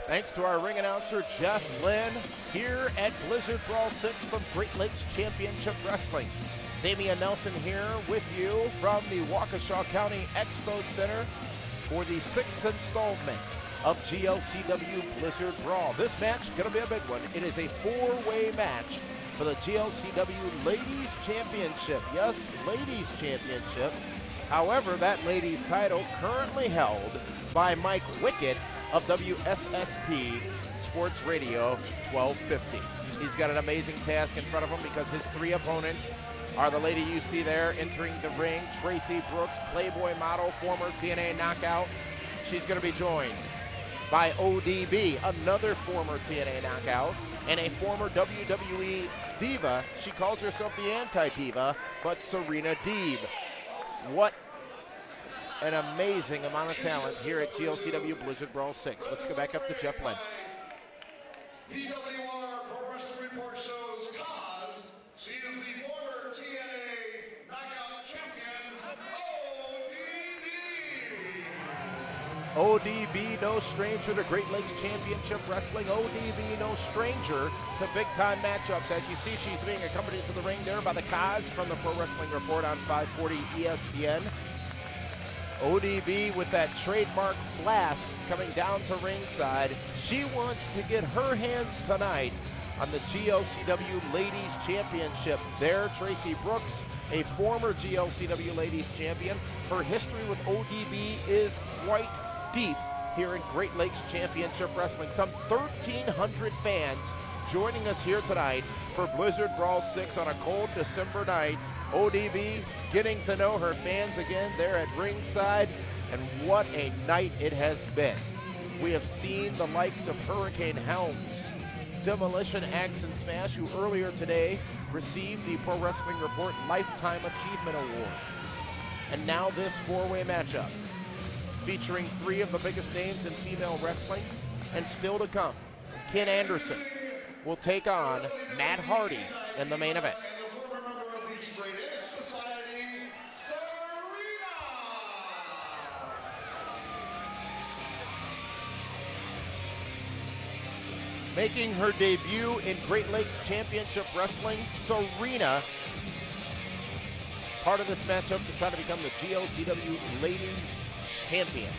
Thanks to our ring announcer, Jeff Lynn, here at Blizzard Brawl 6 from Great Lakes Championship Wrestling. Damian Nelson here with you from the Waukesha County Expo Center for the 6th installment of GLCW Blizzard Brawl. This match is going to be a big one. It is a 4-way match for the GLCW Ladies Championship. Yes, Ladies Championship. However, that ladies title currently held by Mike Wickett of WSSP Sports Radio 1250. He's got an amazing task in front of him because his 3 opponents are the lady you see there entering the ring, Tracy Brooks, Playboy model, former TNA knockout. She's going to be joined by ODB, another former TNA knockout, and a former WWE diva. She calls herself the anti-diva, but Serena Deeb. What an amazing amount of talent here at GLCW Blizzard Brawl 6. Let's go back up to Jeff Lynn. PWR Pro Wrestling Report shows cause she is the former TNA Knockout Champion, ODB. ODB, no stranger to Great Lakes Championship Wrestling. ODB, no stranger to big-time matchups. As you see, she's being accompanied to the ring there by the Kaz from the Pro Wrestling Report on 540 ESPN. ODB with that trademark flask coming down to ringside. She wants to get her hands tonight on the GLCW Ladies Championship. There, Tracy Brooks, a former GLCW Ladies Champion. Her history with ODB is quite deep here in Great Lakes Championship Wrestling. Some 1,300 fans joining us here tonight for Blizzard Brawl 6 on a cold December night. ODB getting to know her fans again there at ringside, and what a night it has been. We have seen the likes of Hurricane Helms, Demolition Axe and Smash, who earlier today received the Pro Wrestling Report Lifetime Achievement Award. And now this 4-way matchup featuring 3 of the biggest names in female wrestling, and still to come, Ken Anderson will take on Matt Hardy in the main event. Making her debut in Great Lakes Championship Wrestling, Serena, part of this matchup to try to become the GLCW Ladies Champion.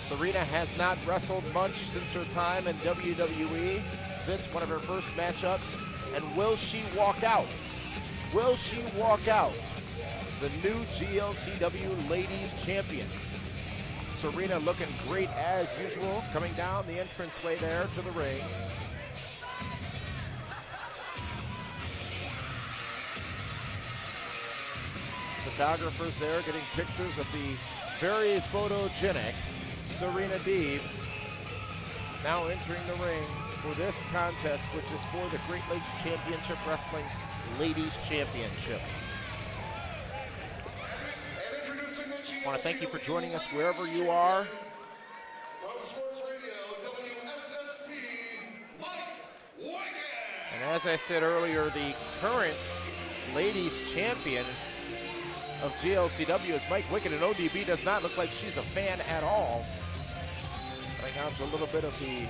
Serena has not wrestled much since her time in WWE. This one of her first matchups. And will she walk out? Will she walk out the new GLCW Ladies Champion? Serena looking great as usual, coming down the entranceway there to the ring. Photographers there getting pictures of the very photogenic Serena Deeb, now entering the ring for this contest, which is for the Great Lakes Championship Wrestling Ladies Championship. I want to thank you for joining us wherever you are. And as I said earlier, the current ladies champion of GLCW is Mike Wickett, and ODB does not look like she's a fan at all. Coming out to a little bit of the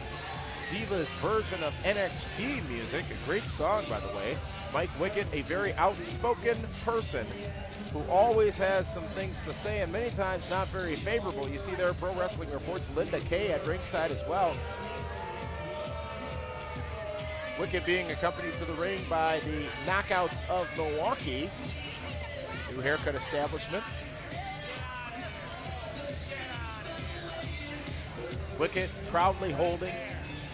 Divas version of NXT music. A great song, by the way. Mike Wickett, a very outspoken person who always has some things to say, and many times not very favorable. You see there Pro Wrestling Report's Linda Kay at ringside as well. Wickett being accompanied to the ring by the Knockouts of Milwaukee, new haircut establishment. Wickett proudly holding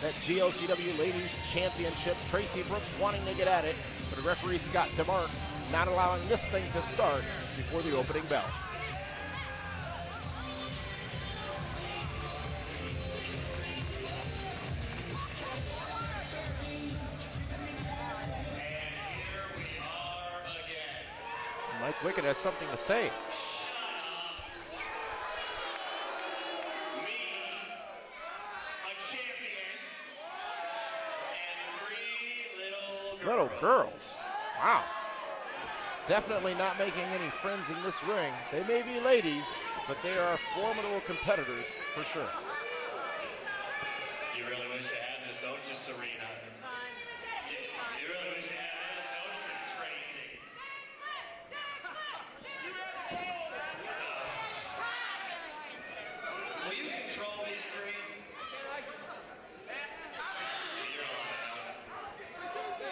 that GLCW Ladies Championship. Tracy Brooks wanting to get at it, but referee Scott DeMark not allowing this thing to start before the opening bell. Mike Wickett has something to say. Little girls. Wow. Definitely not making any friends in this ring. They may be ladies, but they are formidable competitors for sure. You really wish you had this, don't you, Serena? You really wish you had this, don't you, Tracy? Will you control these three? You're on it.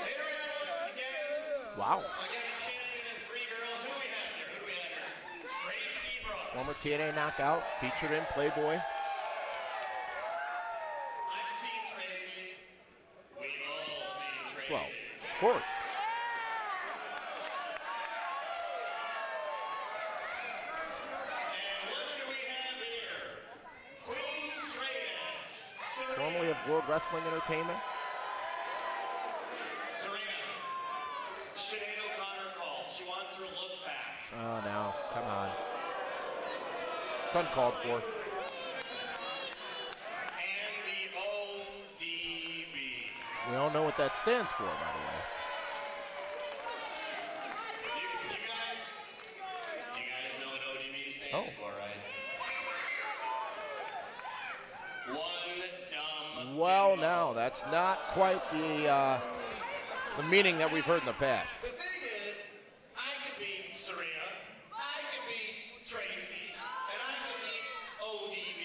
Here we are once again. Wow. Again, a champion and three girls. Who do we have here? Who do we have here? Tracy Brooks. Former TNA knockout, featured in Playboy. I've seen Tracy. We've all seen Tracy. Well, of course. And what do we have here? Queen Straight Edge. Serena. Formerly of World Wrestling Entertainment. Serena. Sinead O'Connor called. She wants her look back. Oh, no. Come on. It's uncalled for. And the ODB. We all know what that stands for, by the way. You guys know what ODB stands Oh. for, right? One dumb. Well, bimbo. no, that's not quite the meaning that we've heard in the past. The thing is, I could be Serena, I could be Tracy, and I could be ODB.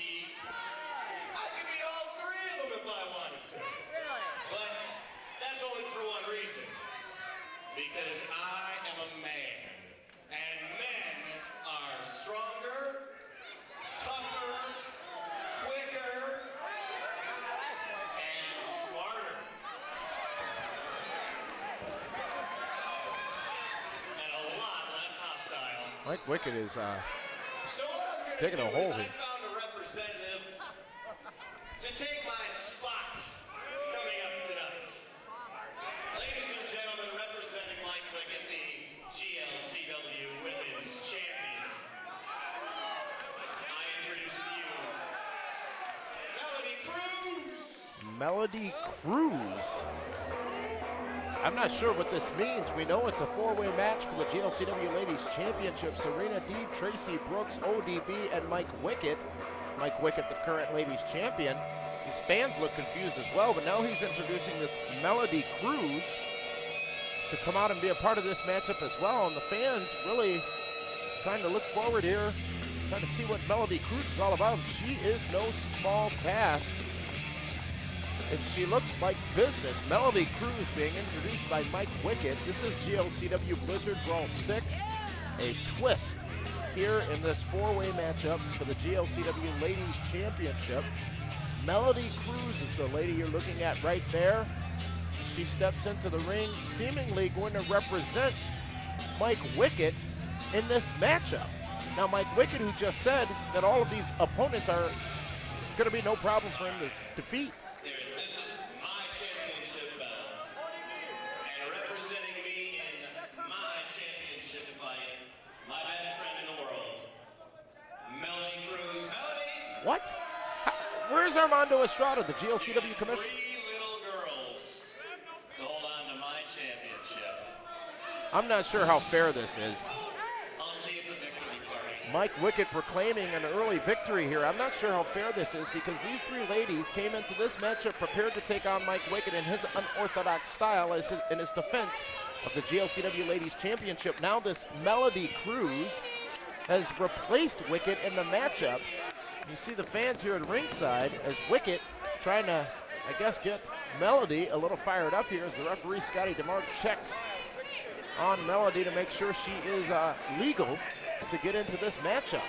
I could be all three of them if I wanted to. But that's only for one reason. Because I am a man. And men are stronger, tougher, quicker, and smarter. And a lot less hostile. Mike Wicked is So what I'm going to Taking do a is hold I here. found a representative to take my spot coming up tonight. Ladies and gentlemen, representing Mike Wicked, the GLCW Women's Champion, I introduce to you Melody Cruz. Melody Cruz. I'm not sure what this means. We know it's a four-way match for the GLCW Ladies Championship. Serena Deeb, Tracy Brooks, ODB, and Mike Wicked. Mike Wicked, the current Ladies Champion. His fans look confused as well, but now he's introducing this Melody Cruz to come out and be a part of this matchup as well. And the fans really trying to look forward here, trying to see what Melody Cruz is all about. She is no small task. And she looks like business. Melody Cruz being introduced by Mike Wicked. This is GLCW Blizzard Brawl 6. A twist here in this four-way matchup for the GLCW Ladies Championship. Melody Cruz is the lady you're looking at right there. She steps into the ring, seemingly going to represent Mike Wicked in this matchup. Now, Mike Wicked, who just said that all of these opponents are going to be no problem for him to defeat. This is my championship belt. And representing me in my championship fight, my best friend in the world, Melody Cruz. Melody! What? Where's Armando Estrada, the GLCW commissioner? Three little girls to hold on to my championship. I'm not sure how fair this is. I'll see you at the victory party. Mike Wicked proclaiming an early victory here. I'm not sure how fair this is because these three ladies came into this matchup prepared to take on Mike Wicked in his unorthodox style in his defense of the GLCW Ladies Championship. Now this Melody Cruz has replaced Wicked in the matchup. You see the fans here at ringside as Wicked trying to, I guess, get Melody a little fired up here as the referee, Scotty DeMarc, checks on Melody to make sure she is legal to get into this matchup.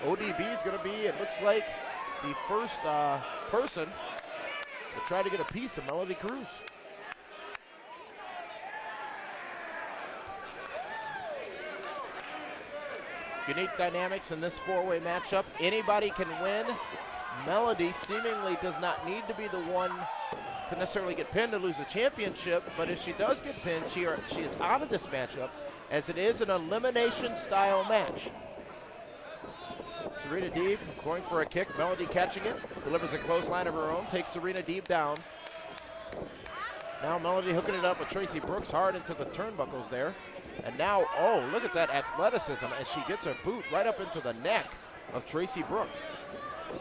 ODB is going to be, it looks like, the first person to try to get a piece of Melody Cruz. Unique dynamics in this four-way matchup. Anybody can win. Melody seemingly does not need to be the one to necessarily get pinned to lose the championship, but if she does get pinned, she is out of this matchup, as it is an elimination-style match. Serena Deeb going for a kick. Melody catching it. Delivers a clothesline of her own. Takes Serena Deeb down. Now Melody hooking it up with Tracy Brooks hard into the turnbuckles there. And now, oh, look at that athleticism as she gets her boot right up into the neck of Tracy Brooks.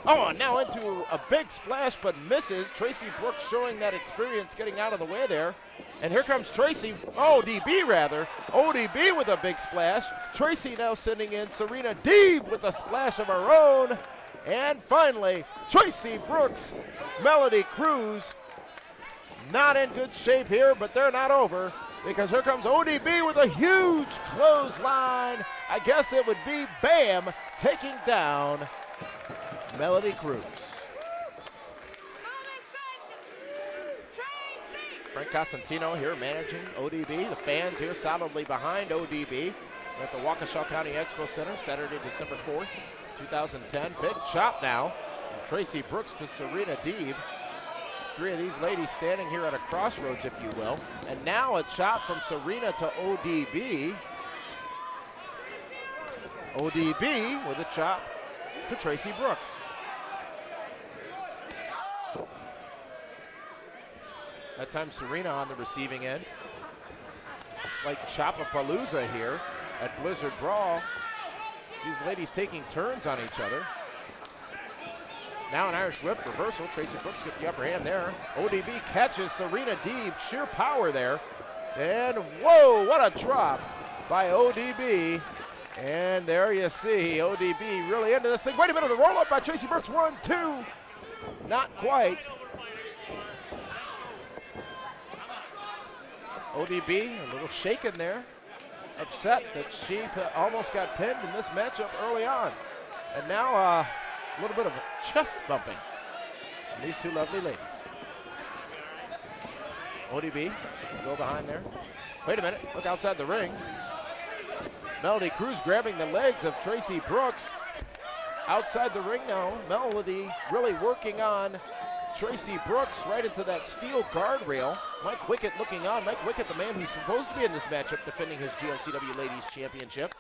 Oh, and now into a big splash, but misses. Tracy Brooks showing that experience getting out of the way there. And here comes Tracy, ODB rather. ODB with a big splash. Tracy now sending in Serena Deeb with a splash of her own. And finally, Tracy Brooks, Melody Cruz. Not in good shape here, but they're not over, because here comes ODB with a huge clothesline. I guess it would be Bam taking down Melody Cruz. Frank Cosentino here managing ODB. The fans here solidly behind ODB at the Waukesha County Expo Center, Saturday, December 4th, 2010. Big chop now from Tracy Brooks to Serena Deeb. Three of these ladies standing here at a crossroads, if you will. And now a chop from Serena to ODB. ODB with a chop to Tracy Brooks. That time Serena on the receiving end. Slight chop-a-palooza here at Blizzard Brawl. These ladies taking turns on each other. Now an Irish whip reversal. Tracy Brooks get the upper hand there. ODB catches Serena Deeb. Sheer power there. And whoa, what a drop by ODB. And there you see ODB really into this thing. Wait a minute, a roll up by Tracy Brooks. 1, 2. Not quite. ODB a little shaken there. Upset that she almost got pinned in this matchup early on. And now a little bit of chest bumping from these two lovely ladies. ODB go behind there. Wait a minute, look outside the ring. Melody Cruz grabbing the legs of Tracy Brooks. Outside the ring now, Melody really working on Tracy Brooks right into that steel guardrail. Mike Wickett looking on. Mike Wickett, the man who's supposed to be in this matchup defending his GLCW Ladies Championship.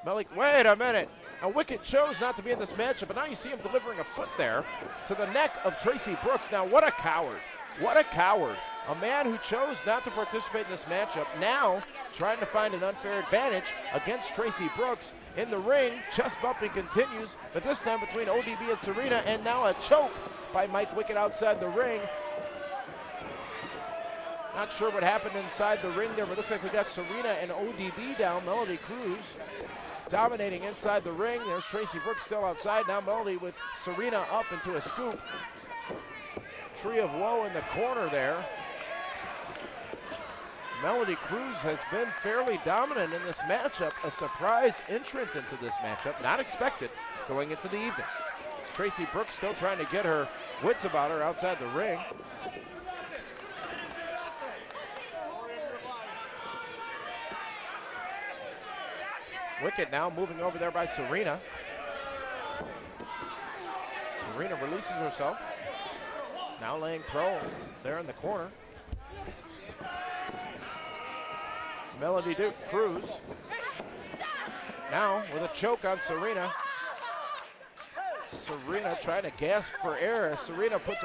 Malik, wait a minute. Now Wickett chose not to be in this matchup, but now you see him delivering a foot there to the neck of Tracy Brooks. Now what a coward. What a coward. A man who chose not to participate in this matchup now trying to find an unfair advantage against Tracy Brooks. In the ring, chest bumping continues, but this time between ODB and Serena, and now a choke by Mike Wickett outside the ring. Not sure what happened inside the ring there, but it looks like we got Serena and ODB down. Melody Cruz dominating inside the ring. There's Tracy Brooks still outside. Now Melody with Serena up into a scoop. Tree of Woe in the corner there. Melody Cruz has been fairly dominant in this matchup. A surprise entrant into this matchup, not expected going into the evening. Tracy Brooks still trying to get her wits about her outside the ring. Wickett now moving over there by Serena. Serena releases herself. Now laying prone there in the corner. Melody Cruz now with a choke on Serena. Serena trying to gasp for air as Serena puts,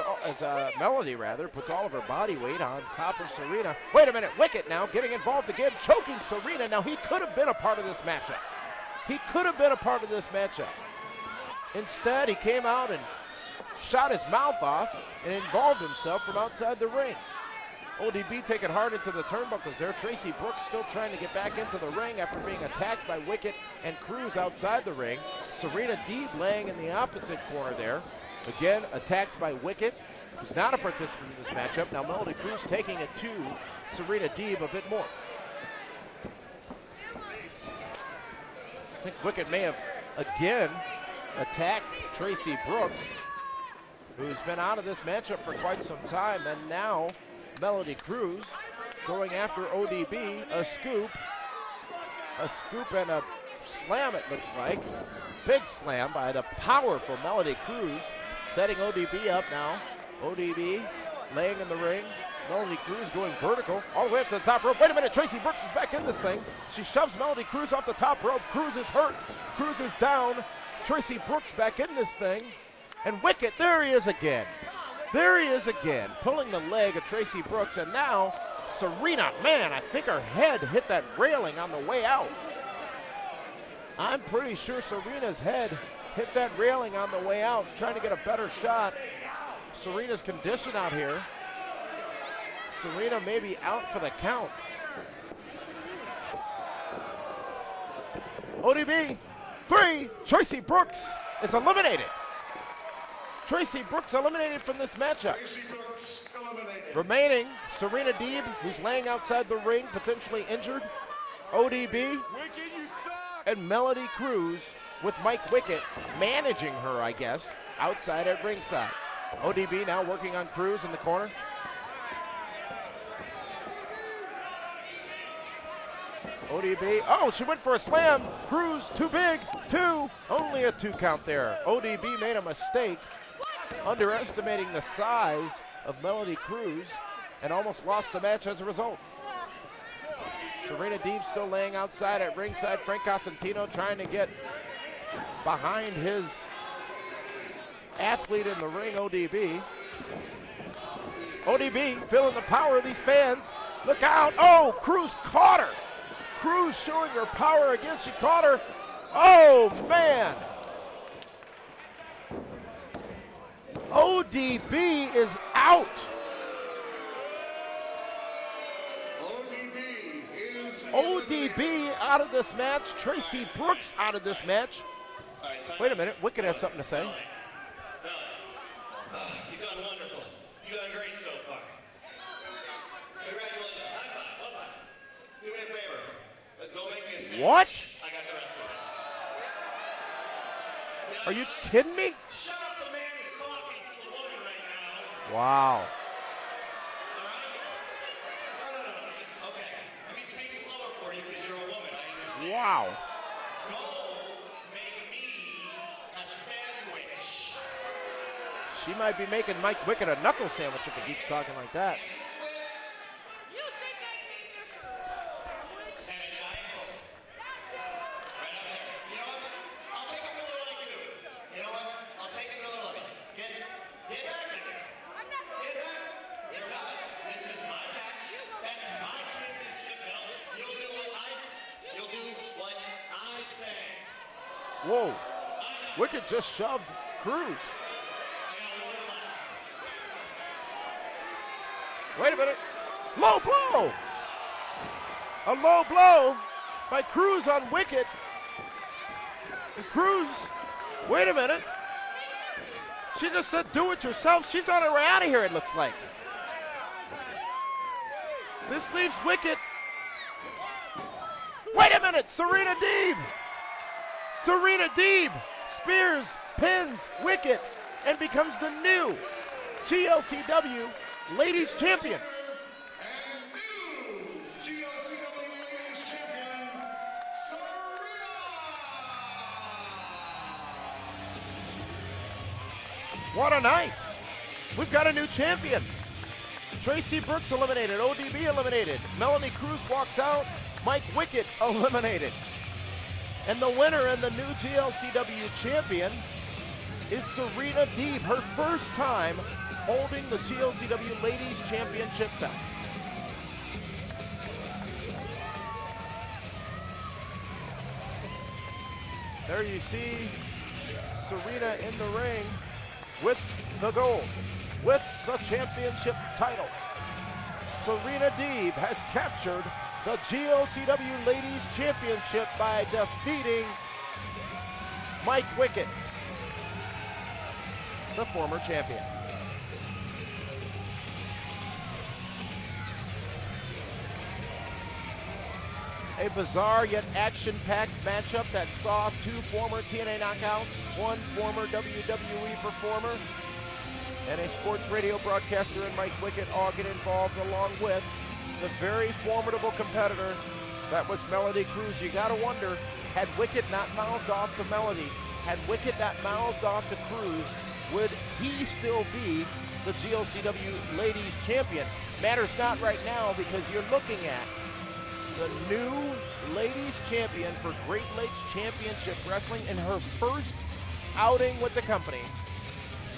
Melody rather, puts all of her body weight on top of Serena. Wait a minute, Wickett now getting involved again, choking Serena. Now he could have been a part of this matchup. He could have been a part of this matchup. Instead, he came out and shot his mouth off and involved himself from outside the ring. ODB taking hard into the turnbuckles there. Tracy Brooks still trying to get back into the ring after being attacked by Wickett and Cruz outside the ring. Serena Deeb laying in the opposite corner there. Again, attacked by Wickett, who's not a participant in this matchup. Now Melody Cruz taking it to Serena Deeb a bit more. I think Wickett may have again attacked Tracy Brooks, who's been out of this matchup for quite some time, and now Melody Cruz going after ODB, a scoop and a slam it looks like. Big slam by the powerful Melody Cruz, setting ODB up now. ODB laying in the ring. Melody Cruz going vertical all the way up to the top rope. Wait a minute, Tracy Brooks is back in this thing. She shoves Melody Cruz off the top rope. Cruz is hurt. Cruz is down. Tracy Brooks back in this thing. And Wickett, there he is again. There he is again, pulling the leg of Tracy Brooks, and now Serena, man, I think her head hit that railing on the way out. I'm pretty sure Serena's head hit that railing on the way out, trying to get a better shot. Serena's condition out here. Serena may be out for the count. ODB, 3, Tracy Brooks is eliminated. Tracy Brooks eliminated from this matchup. Tracy Brooks eliminated. Remaining, Serena Deeb, who's laying outside the ring, potentially injured. ODB and Melody Cruz with Mike Wickett managing her, I guess, outside at ringside. ODB now working on Cruz in the corner. ODB, oh, she went for a slam. Cruz, too big, 2, only a 2 count there. ODB made a mistake, underestimating the size of Melody Cruz, and almost lost the match as a result. Serena Deeb still laying outside at ringside. Frank Cosentino trying to get behind his athlete in the ring, ODB. ODB feeling the power of these fans. Look out. Oh, Cruz caught her. Cruz showing her power again. She caught her. Oh, man. ODB is out. ODB out of this match. Tracy Brooks out of this match. Wait a minute. Wicked has something to say. You've done wonderful. You've done great so far. Congratulations. High five. Low five. Do me a favor. Go make me a sandwich. What? I got the rest of this. Are you kidding me? Shut up, the man who's talking to the woman right now. Wow. All right? No. Okay. Let me speak slower for you because you're a woman. I understand. Wow. Go make me a sandwich. She might be making Mike Wickett a knuckle sandwich if he keeps talking like that. You think I came here for a sandwich? And a Diet Coke. Right up there. You know what? I'll take a Miller Lite too. You know what? I'll take a Miller Lite. Get back in there. I'm not going. Get back. You're not. This is my match. That's my championship belt. You'll do what I say. Whoa. Wickett just shoved Cruz. Wait a minute. Low blow. A low blow by Cruz on Wickett. And Cruz, wait a minute. She just said do it yourself. She's on her way out of here, it looks like. This leaves Wickett. Wait a minute, Serena Deeb. Serena Deeb spears, pins Wickett, and becomes the new GLCW Ladies Champion. And new GLCW Ladies Champion, Serena! What a night. We've got a new champion. Tracy Brooks eliminated, ODB eliminated, Melanie Cruz walks out, Mike Wickett eliminated. And the winner and the new GLCW champion is Serena Deeb, her first time holding the GLCW Ladies Championship belt. There you see Serena in the ring with the gold, with the championship title. Serena Deeb has captured the GLCW Ladies Championship by defeating Mike Wickett, the former champion. A bizarre yet action-packed matchup that saw two former TNA knockouts, one former WWE performer, and a sports radio broadcaster in Mike Wickett all get involved, along with the very formidable competitor that was Melody Cruz. You gotta wonder, had Wickett not mouthed off to Melody, had Wickett not mouthed off to Cruz, would he still be the GLCW Ladies Champion? Matters not right now, because you're looking at the new Ladies Champion for Great Lakes Championship Wrestling in her first outing with the company,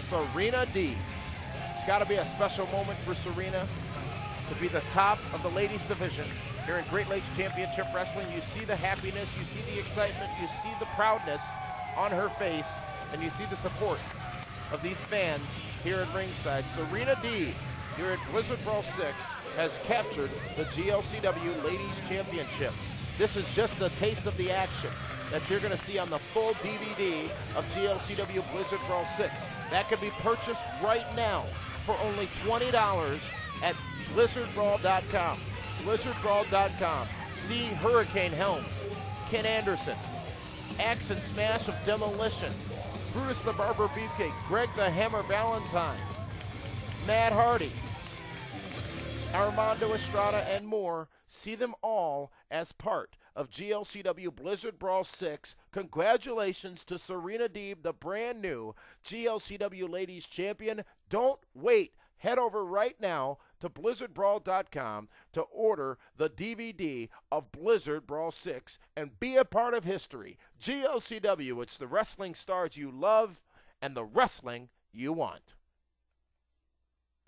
Serena Deeb. It's got to be a special moment for Serena. to be the top of the ladies division here in Great Lakes Championship Wrestling. You see the happiness, you see the excitement, you see the proudness on her face, and you see the support of these fans here at ringside. Serena D here at Blizzard Brawl 6 has captured the GLCW Ladies Championship. This is just a taste of the action that you're going to see on the full DVD of GLCW Blizzard Brawl 6. That can be purchased right now for only $20 at blizzardbrawl.com. blizzardbrawl.com. See Hurricane Helms, Ken Anderson, Axe and Smash of Demolition, Brutus the Barber Beefcake, Greg the Hammer Valentine, Matt Hardy, Armando Estrada, and more. See them all as part of GLCW Blizzard Brawl 6. Congratulations to Serena Deeb, the brand new GLCW Ladies Champion. Don't wait. Head over right now to blizzardbrawl.com to order the DVD of Blizzard Brawl 6 and be a part of history. GLCW, it's the wrestling stars you love and the wrestling you want.